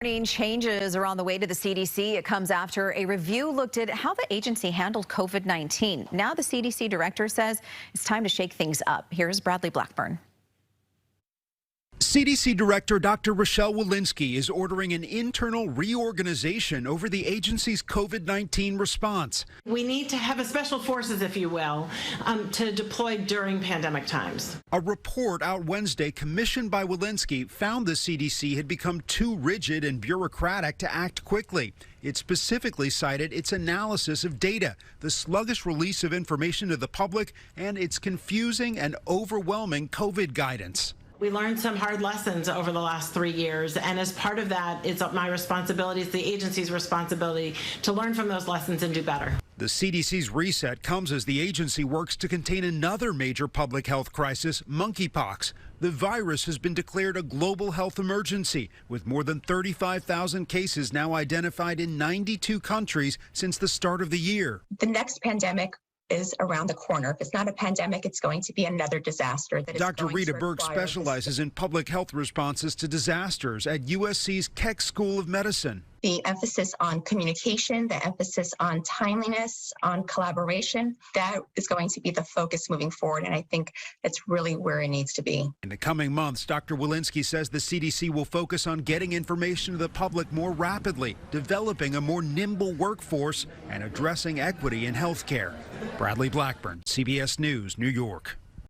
Changes are on the way to the CDC. It comes after a review looked at how the agency handled COVID-19. Now the CDC director says it's time to shake things up. Here's Bradley Blackburn. CDC Director Dr. Rochelle Walensky is ordering an internal reorganization over the agency's COVID-19 response. We need to have a special forces, if you will, to deploy during pandemic times. A report out Wednesday commissioned by Walensky found the CDC had become too rigid and bureaucratic to act quickly. It specifically cited its analysis of data, the sluggish release of information to the public, and its confusing and overwhelming COVID guidance. We learned some hard lessons over the last 3 years, and as part of that, it's my responsibility, it's the agency's responsibility to learn from those lessons and do better. The CDC's reset comes as the agency works to contain another major public health crisis, monkeypox. The virus has been declared a global health emergency, with more than 35,000 cases now identified in 92 countries since the start of the year. The next pandemic is around the corner. If it's not a pandemic, it's going to be another disaster. Dr. Rita Berg specializes in public health responses to disasters at USC's Keck School of Medicine. The emphasis on communication, the emphasis on timeliness, on collaboration, that is going to be the focus moving forward, and I think that's really where it needs to be. In the coming months, Dr. Walensky says the CDC will focus on getting information to the public more rapidly, developing a more nimble workforce, and addressing equity in health care. Bradley Blackburn, CBS News, New York.